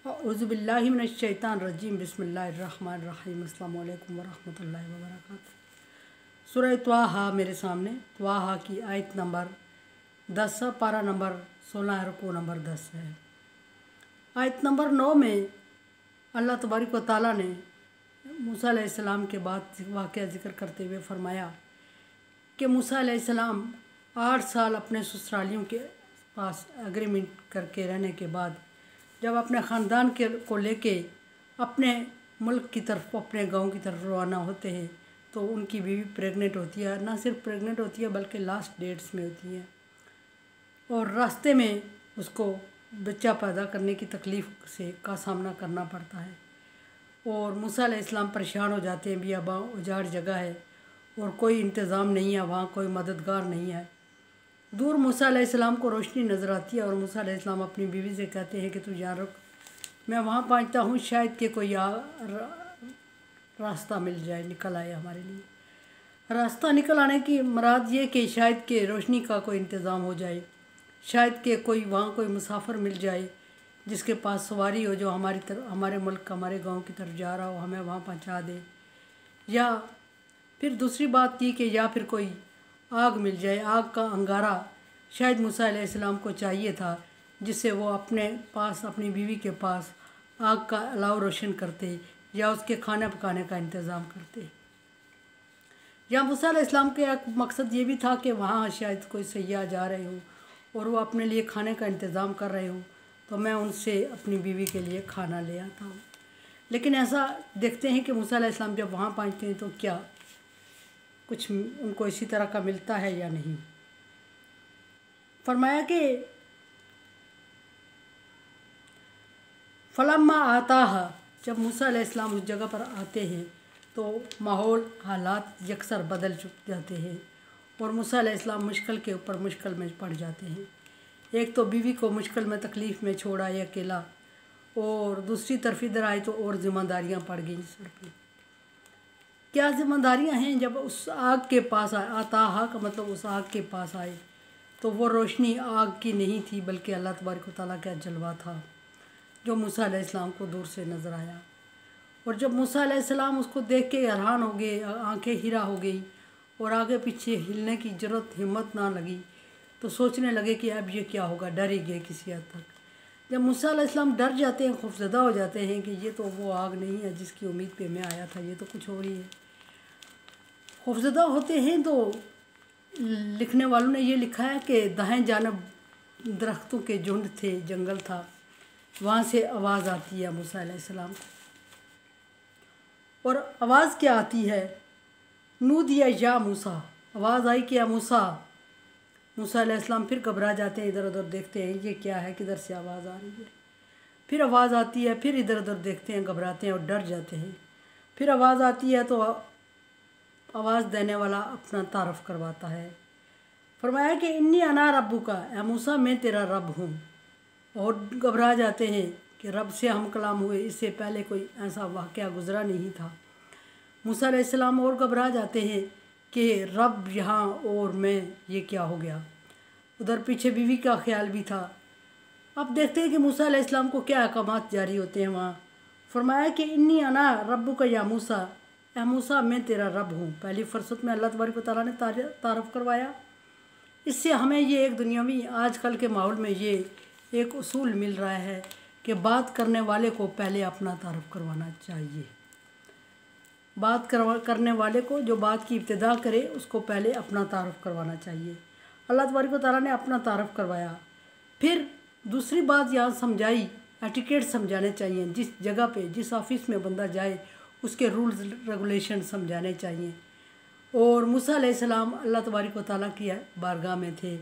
औज़ुबिल्लाहिमिनश्शैतानिर्रजीम बिस्मिल्लाहिर्रहमानिर्रहीम अस्सलामु अलैकुम वरहमतुल्लाहि वबरकातुहू। सूरह त्वाहा मेरे सामने, त्वाहा की आयत नंबर 10, पारा नंबर 16, रुकू नंबर 10 है। आयत नंबर 9 में अल्लाह तबारक व तआला ने मूसा अलैहिस्सलाम के बाद वाक़या ज़िक्र करते हुए फरमाया कि मूसा अलैहिस्सलाम 8 साल अपने ससुरालियों के पास एग्रीमेंट करके रहने के बाद जब अपने ख़ानदान को लेके अपने मुल्क की तरफ, अपने गांव की तरफ रवाना होते हैं तो उनकी बीवी प्रेग्नेंट होती है। ना सिर्फ प्रेग्नेंट होती है बल्कि लास्ट डेट्स में होती है और रास्ते में उसको बच्चा पैदा करने की तकलीफ़ का सामना करना पड़ता है और मूसा अलैहिस्सलाम परेशान हो जाते हैं। बियाबा उजाड़ जगह है और कोई इंतज़ाम नहीं है, वहाँ कोई मददगार नहीं है। दूर मूसा अलैहिस्सलाम को रोशनी नज़र आती है और मूसा अलैहिस्सलाम अपनी बीवी से कहते हैं कि तू यहाँ रुक, मैं वहाँ पहुँचता हूँ, शायद कि कोई रास्ता मिल जाए, निकल आए हमारे लिए। रास्ता निकल आने की मुराद ये कि शायद कि रोशनी का कोई इंतज़ाम हो जाए, शायद कि कोई वहाँ कोई मुसाफिर मिल जाए जिसके पास सवारी हो, जो हमारी तरफ, हमारे मुल्क, हमारे गाँव की तरफ जा रहा हो, हमें वहाँ पहुँचा दे। या फिर दूसरी बात थी कि या फिर कोई आग मिल जाए, आग का अंगारा शायद मूसा अलैहिस्सलाम को चाहिए था जिससे वो अपने पास, अपनी बीवी के पास आग का अलाव रोशन करते या उसके खाना पकाने का इंतज़ाम करते। या मूसा अलैहिस्सलाम के एक मकसद ये भी था कि वहाँ शायद कोई सयाह जा रहे हो और वो अपने लिए खाने का इंतज़ाम कर रहे हो तो मैं उनसे अपनी बीवी के लिए खाना ले आता हूँ। लेकिन ऐसा देखते हैं कि मूसा अलैहिस्सलाम जब वहाँ पहुँचते हैं तो क्या कुछ उनको इसी तरह का मिलता है या नहीं। फरमाया कि फलम्मा आता है, जब मूसा अलैहिस्सलाम उस जगह पर आते हैं तो माहौल, हालात यकसर बदल जाते हैं और मूसा अलैहिस्सलाम मुश्किल के ऊपर मुश्किल में पड़ जाते हैं। एक तो बीवी को मुश्किल में, तकलीफ़ में छोड़ा ये अकेला, और दूसरी तरफ इधर आए तो और ज़िम्मेदारियाँ पड़ गई सर पे। क्या ज़िम्मेदारियाँ हैं? जब उस आग के पास आए, आता का मतलब उस आग के पास आए तो वो रोशनी आग की नहीं थी बल्कि अल्लाह तबारक व तआला का जलवा था जो मूसा अलैहिस्सलाम को दूर से नज़र आया। और जब मूसा अलैहिस्सलाम उसको देख के हैरान हो गए, आंखें हीरा हो गई और आगे पीछे हिलने की ज़रूरत, हिम्मत ना लगी तो सोचने लगे कि अब ये क्या होगा। डर ही गए किसी हद तक। जब मूसा अलैहिस्सलाम डर जाते हैं, खौफज़दा हो जाते हैं कि ये तो वो आग नहीं है जिसकी उम्मीद पे मैं आया था, ये तो कुछ और ही है। खौफज़दा होते हैं तो लिखने वालों ने ये लिखा है कि दाएं जानब दरख्तों के झुंड थे, जंगल था, वहाँ से आवाज़ आती है मूसा अलैहिस्सलाम को। और आवाज़ क्या आती है? नूदिया या मूसा, आवाज़ आई कि या मूसा। मूसा अलैहिस्सलाम फिर घबरा जाते हैं, इधर उधर देखते हैं ये क्या है, किधर से आवाज़ आ रही है। फिर आवाज़ आती है, फिर इधर उधर देखते हैं, घबराते हैं और डर जाते हैं। फिर आवाज़ आती है तो आवाज़ देने वाला अपना तारफ़ करवाता है। फरमाया कि इन्नी अना रब्बू का, ए मूसा मैं तेरा रब हूँ। और घबरा जाते हैं कि रब से हम कलाम हुए, इससे पहले कोई ऐसा वाक़या गुज़रा नहीं था। मूसा अलैहिस्सलाम और घबरा जाते हैं कि रब यहाँ और मैं, ये क्या हो गया। उधर पीछे बीवी का ख्याल भी था। अब देखते हैं कि मूसा अलैहिस्सलाम को क्या अहकामात जारी होते हैं वहाँ। फरमाया कि इन्नी अना रब्बू का या मूसा, ए मूसा मैं तेरा रब हूँ। पहली फुर्सत में अल्लाह तबारक व तआला ने तारफ़ करवाया। इससे हमें ये एक दुनियावी, आजकल के माहौल में ये एक उसूल मिल रहा है कि बात करने वाले को पहले अपना तारफ़ करवाना चाहिए। बात करने वाले को, जो बात की इब्तिदा करे, उसको पहले अपना तारफ़ करवाना चाहिए। अल्लाह तबारक व तआला ने अपना तारफ़ करवाया। फिर दूसरी बात यहाँ समझाई, एटिकेट समझाने चाहिए। जिस जगह पे, जिस ऑफिस में बंदा जाए उसके रूल्स रेगुलेशन समझाने चाहिए। और मूसा अलैहिस्सलाम अल्लाह तबारक व तआला की बारगाह में थे।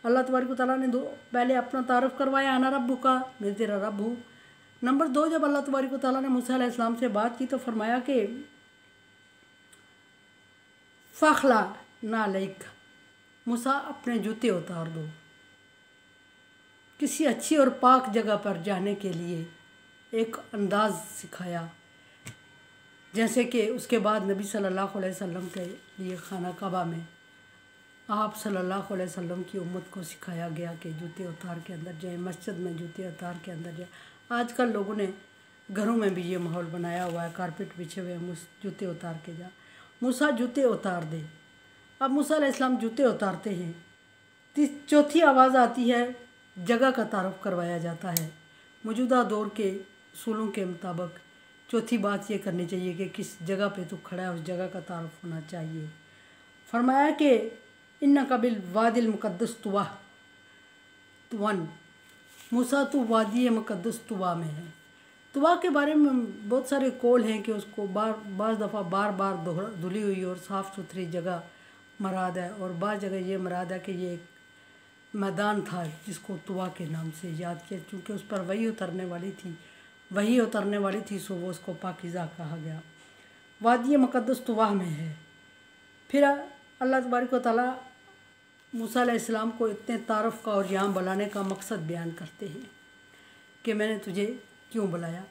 अल्लाह तबारक व तआला ने पहले अपना तारफ़ करवाया, अना रब्बू का, मैं तेरा रब हूँ। नंबर 2, जब अल्लाह तबारक व तआला ने मूसा अलैहिस्सलाम से बात की तो फरमाया कि फ़खला ना लैक, मूसा अपने जूते उतार दो। किसी अच्छी और पाक जगह पर जाने के लिए एक अंदाज़ सिखाया। जैसे कि उसके बाद नबी सल्लल्लाहु अलैहि वसल्लम के लिए खाना काबा में आप सल्लल्लाहु अलैहि वसल्लम की उम्मत को सिखाया गया कि जूते उतार के अंदर जाए, मस्जिद में जूते उतार के अंदर जाए। आजकल लोगों ने घरों में भी ये माहौल बनाया हुआ है, कारपेट बिछे हुए हैं, जूते उतार के जा। मूसा जूते उतार दे। अब मूसा अलैहिस्सलाम जूते उतारते हैं। चौथी आवाज़ आती है, जगह का तारुफ करवाया जाता है। मौजूदा दौर के उसूलों के मुताबिक चौथी बात ये करनी चाहिए कि किस जगह पे तू खड़ा है उस जगह का तारुफ होना चाहिए। फरमाया कि इन्ना कबिल वादिल मुक़द्दस तुवा तुवन, मूसा तू वादी मुक़द्दस तुवा में है। तुवा के बारे में बहुत सारे कौल हैं कि उसको बाज़ दफ़ा बार धुली हुई और साफ़ सुथरी जगह मराद है, और बाज़ जगह ये मराद है कि ये एक मैदान था जिसको तुवा के नाम से याद किया, चूँकि उस पर वही उतरने वाली थी सो वो उसको पाकीज़ा कहा गया। वादी मुक़द्दस तुवा में है। फिर अल्लाह तबारक व तआला मूसा अलैहिस्सलाम को इतने तारुफ का और यहाँ बुलाने का मकसद बयान करते हैं कि मैंने तुझे क्यों बुलाया।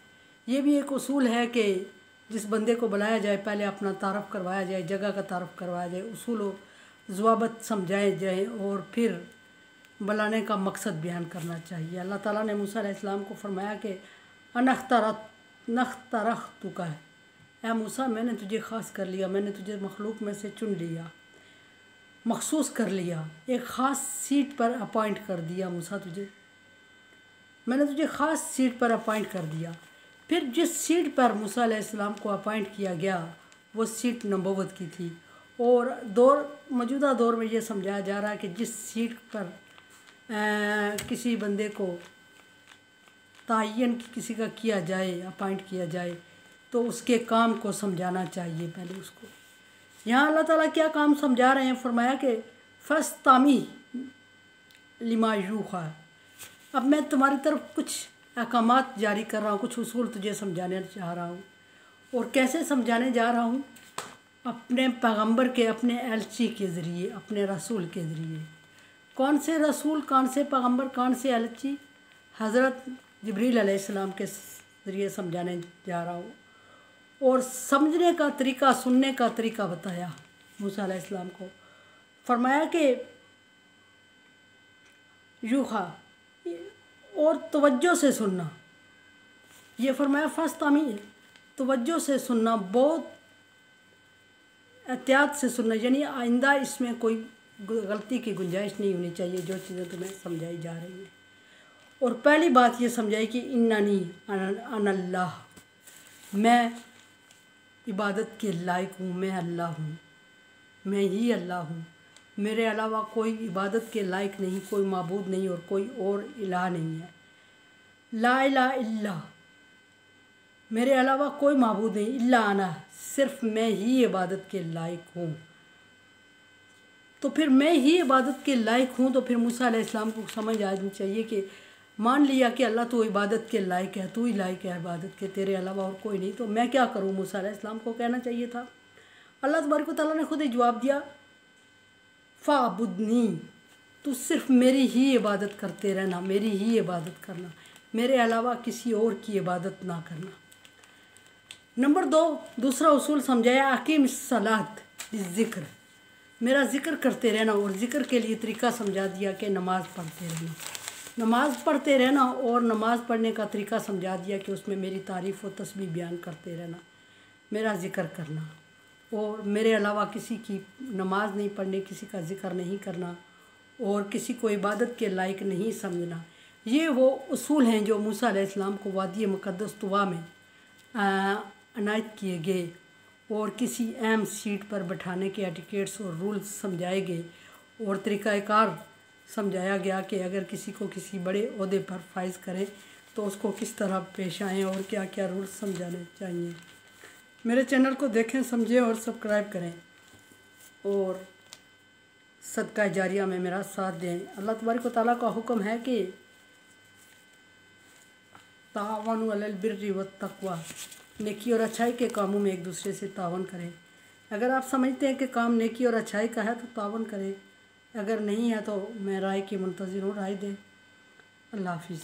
ये भी एक उसूल है कि जिस बंदे को बुलाया जाए पहले अपना तारुफ करवाया जाए, जगह का तारुफ करवाया जाए, उसूल व ज़वाबित समझाए जाए और फिर बुलाने का मकसद बयान करना चाहिए। अल्लाह ताला ने मूसा अलैहिस्सलाम को फरमाया कि नख्तरख्तुका है, ऐ मूसा मैंने तुझे ख़ास कर लिया, मैंने तुझे मखलूक में से चुन लिया, मखसूस कर लिया, एक ख़ास सीट पर अपॉइंट कर दिया। मूसा मैंने तुझे ख़ास सीट पर अपॉइंट कर दिया। फिर जिस सीट पर मूसा अलैहिस्सलाम को अपॉइंट किया गया वो सीट नबूवत की थी, और मौजूदा दौर में ये समझाया जा रहा है कि जिस सीट पर किसी बंदे को तायन किसी का किया जाए, अपॉइंट किया जाए, तो उसके काम को समझाना चाहिए पहले उसको। यहाँ अल्लाह ताला क्या काम समझा रहे हैं, फरमाया कि फस्तामी लिमा यूहा, अब मैं तुम्हारी तरफ कुछ अहकामात जारी कर रहा हूँ, कुछ उसूल तुझे समझाने चाह रहा हूँ। और कैसे समझाने जा रहा हूँ? अपने पैगंबर के, अपने एलची के ज़रिए, अपने रसूल के ज़रिए। कौन से रसूल, कौन से पैगंबर, कौन से एलची? हज़रत जिब्रील अलैहिस्सलाम के ज़रिए समझाने जा रहा हूँ। और समझने का तरीका, सुनने का तरीका बताया मूसा अलैहिस्सलाम को। फरमाया कि यूहा, और तवज्जो से सुनना। ये फरमाया फस्तामी, तवज्जो से सुनना, बहुत एहतियात से सुनना, यानी आइंदा इसमें कोई गलती की गुंजाइश नहीं होनी चाहिए जो चीज़ें तुम्हें समझाई जा रही हैं। और पहली बात ये समझाई कि इन्नानी अनल्लाह, मैं इबादत के लायक हूँ, मैं अल्लाह हूँ, मैं ही अल्लाह हूँ, मेरे अलावा कोई इबादत के लायक नहीं, कोई माबूद नहीं और कोई और इलाह नहीं है। ला इलाहा इल्ला, मेरे अलावा कोई माबूद नहीं, इल्ला अना, सिर्फ मैं ही इबादत के लायक हूँ। तो फिर मैं ही इबादत के लायक हूँ, तो फिर मूसा अलैहिस्सलाम को समझ आनी चाहिए कि मान लिया कि अल्लाह तो इबादत के लायक है, तू ही लायक है इबादत के, तेरे अलावा और कोई नहीं, तो मैं क्या करूँ? मूसा अलैहिस्सलाम को कहना चाहिए था। अल्लाह तबारक व तआला ने खुद ही जवाब दिया, फ़अबुदनी, तू सिर्फ मेरी ही इबादत करते रहना, मेरी ही इबादत करना, मेरे अलावा किसी और की इबादत ना करना। नंबर 2, दूसरा उसूल समझाया, अकीम सलात ज़िक्र, मेरा ज़िक्र करते रहना। और ज़िक्र के लिए तरीका समझा दिया कि नमाज़ पढ़ते रहना, नमाज़ पढ़ते रहना। और नमाज़ पढ़ने का तरीका समझा दिया कि उसमें मेरी तारीफ़ और तस्बीह बयान करते रहना, मेरा ज़िक्र करना, और मेरे अलावा किसी की नमाज नहीं पढ़नी, किसी का ज़िक्र नहीं करना, और किसी को इबादत के लायक नहीं समझना। ये वो उसूल हैं जो मूसा अलैहिस्सलाम को वादी मुक़द्दस तुवा में अनायत किए गए, और किसी अहम सीट पर बैठाने के एटिकेट्स और रूल्स समझाए गए, और तरीक़ाकार समझाया गया कि अगर किसी को किसी बड़े ओहदे पर फाइज करें तो उसको किस तरह पेश आएँ और क्या क्या रूल्स समझाने चाहिए। मेरे चैनल को देखें, समझें और सब्सक्राइब करें, और सदका जारिया में मेरा साथ दें। अल्लाह तबारक व तआला का हुक्म है कि तावनु अलल बिर्रि व तक़वा, नेकी और अच्छाई के कामों में एक दूसरे से तावन करें। अगर आप समझते हैं कि काम नेकी और अच्छाई का है तो तावन करें, अगर नहीं है तो मैं राय की मुंतज़िर हूँ, राय दें। अल्लाह हाफिज़।